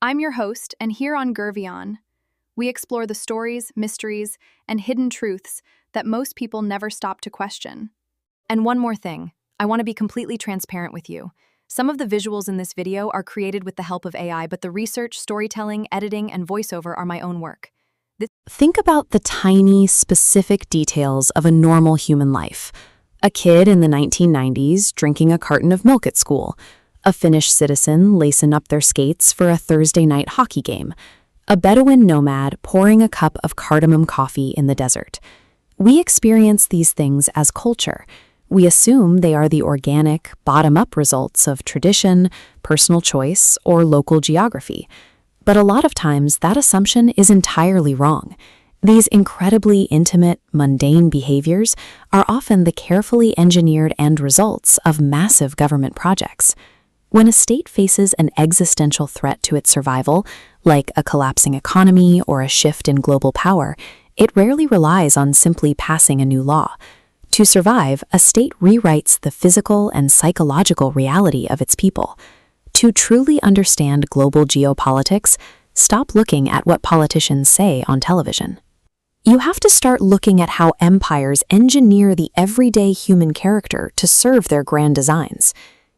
I'm your host, and here on Gurvion, we explore the stories, mysteries, and hidden truths that most people never stop to question. And one more thing, I want to be completely transparent with you. Some of the visuals in this video are created with the help of AI, but the research, storytelling, editing, and voiceover are my own work. Think about the tiny, specific details of a normal human life. A kid in the 1990s drinking a carton of milk at school. A Finnish citizen lacing up their skates for a Thursday night hockey game. A Bedouin nomad pouring a cup of cardamom coffee in the desert. We experience these things as culture. We assume they are the organic, bottom-up results of tradition, personal choice, or local geography. But a lot of times, that assumption is entirely wrong. These incredibly intimate, mundane behaviors are often the carefully engineered end results of massive government projects. When a state faces an existential threat to its survival, like a collapsing economy or a shift in global power, it rarely relies on simply passing a new law. To survive, a state rewrites the physical and psychological reality of its people. To truly understand global geopolitics, stop looking at what politicians say on television. You have to start looking at how empires engineer the everyday human character to serve their grand designs.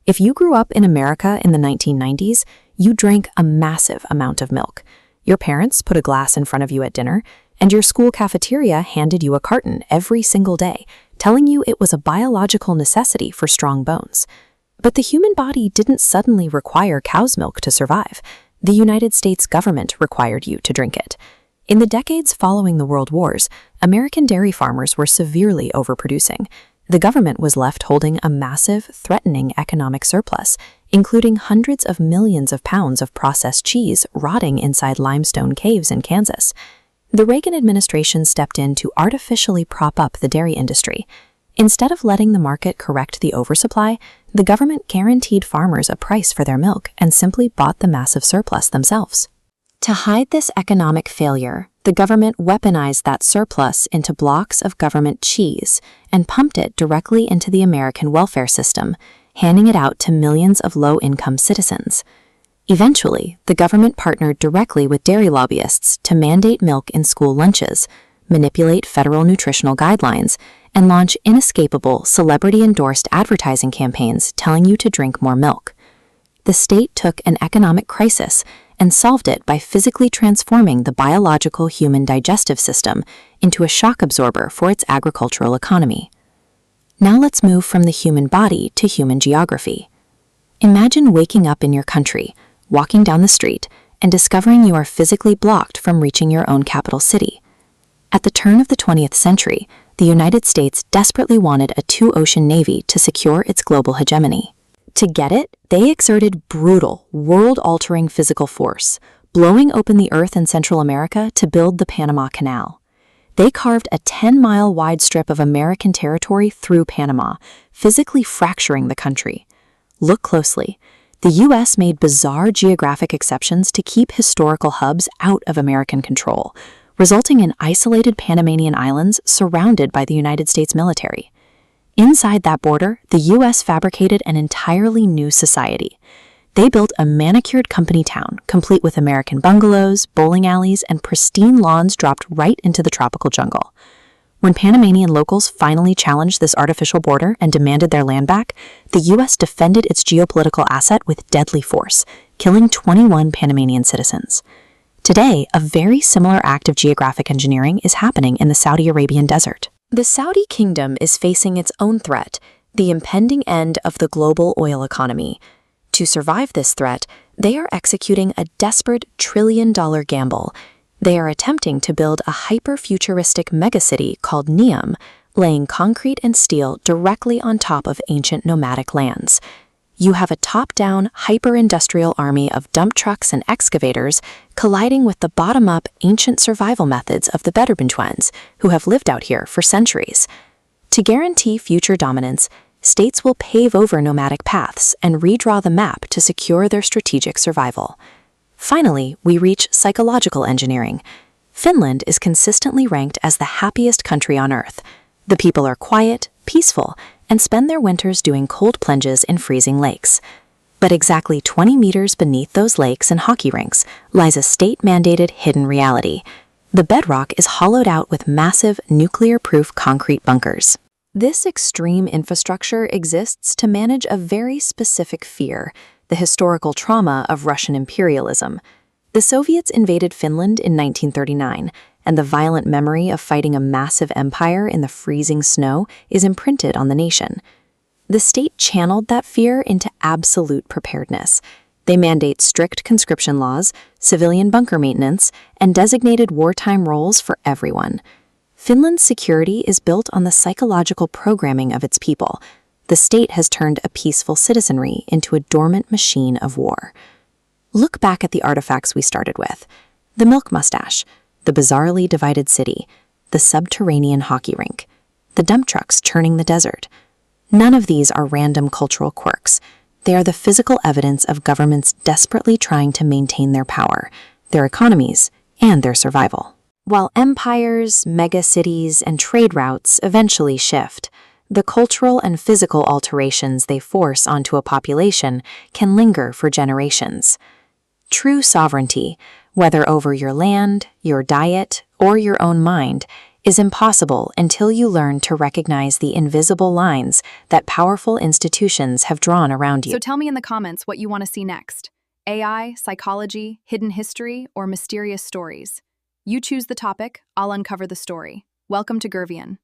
If you grew up in America in the 1990s, you drank a massive amount of milk. Your parents put a glass in front of you at dinner, and your school cafeteria handed you a carton every single day, telling you it was a biological necessity for strong bones. But the human body didn't suddenly require cow's milk to survive. The United States government required you to drink it. In the decades following the World Wars, American dairy farmers were severely overproducing. The government was left holding a massive, threatening economic surplus, including hundreds of millions of pounds of processed cheese rotting inside limestone caves in Kansas. The Reagan administration stepped in to artificially prop up the dairy industry. Instead of letting the market correct the oversupply, the government guaranteed farmers a price for their milk and simply bought the massive surplus themselves. To hide this economic failure, the government weaponized that surplus into blocks of government cheese and pumped it directly into the American welfare system, handing it out to millions of low-income citizens. Eventually, the government partnered directly with dairy lobbyists to mandate milk in school lunches, manipulate federal nutritional guidelines, and launch inescapable, celebrity-endorsed advertising campaigns telling you to drink more milk. The state took an economic crisis and solved it by physically transforming the biological human digestive system into a shock absorber for its agricultural economy. Now let's move from the human body to human geography. Imagine waking up in your country, walking down the street, and discovering you are physically blocked from reaching your own capital city. At the turn of the 20th century, the United States desperately wanted a two-ocean navy to secure its global hegemony. To get it, they exerted brutal, world-altering physical force, blowing open the earth in Central America to build the Panama Canal. They carved a 10-mile wide strip of American territory through Panama, physically fracturing the country. Look closely. The U.S. made bizarre geographic exceptions to keep historical hubs out of American control, resulting in isolated Panamanian islands surrounded by the United States military. Inside that border, the U.S. fabricated an entirely new society. They built a manicured company town, complete with American bungalows, bowling alleys, and pristine lawns dropped right into the tropical jungle. When Panamanian locals finally challenged this artificial border and demanded their land back, the U.S. defended its geopolitical asset with deadly force, killing 21 Panamanian citizens. Today, a very similar act of geographic engineering is happening in the Saudi Arabian desert. The Saudi kingdom is facing its own threat, the impending end of the global oil economy. To survive this threat, they are executing a desperate trillion-dollar gamble. They are attempting to build a hyper-futuristic megacity called Neom, laying concrete and steel directly on top of ancient nomadic lands. You have a top-down, hyper-industrial army of dump trucks and excavators colliding with the bottom-up, ancient survival methods of the Bedouin twins, who have lived out here for centuries. To guarantee future dominance, states will pave over nomadic paths and redraw the map to secure their strategic survival. Finally, we reach psychological engineering. Finland is consistently ranked as the happiest country on Earth. The people are quiet, peaceful, and spend their winters doing cold plunges in freezing lakes. But exactly 20 meters beneath those lakes and hockey rinks lies a state-mandated hidden reality. The bedrock is hollowed out with massive, nuclear-proof concrete bunkers. This extreme infrastructure exists to manage a very specific fear, the historical trauma of Russian imperialism. The Soviets invaded Finland in 1939, and the violent memory of fighting a massive empire in the freezing snow is imprinted on the nation. The state channeled that fear into absolute preparedness. They mandate strict conscription laws, civilian bunker maintenance, and designated wartime roles for everyone. Finland's security is built on the psychological programming of its people. The state has turned a peaceful citizenry into a dormant machine of war. Look back at the artifacts we started with. The milk mustache, the bizarrely divided city, the subterranean hockey rink, the dump trucks churning the desert. None of these are random cultural quirks. They are the physical evidence of governments desperately trying to maintain their power, their economies, and their survival. While empires, megacities, and trade routes eventually shift, the cultural and physical alterations they force onto a population can linger for generations. True sovereignty, whether over your land, your diet, or your own mind, is impossible until you learn to recognize the invisible lines that powerful institutions have drawn around you. So tell me in the comments what you want to see next. AI, psychology, hidden history, or mysterious stories. You choose the topic, I'll uncover the story. Welcome to Gurvion.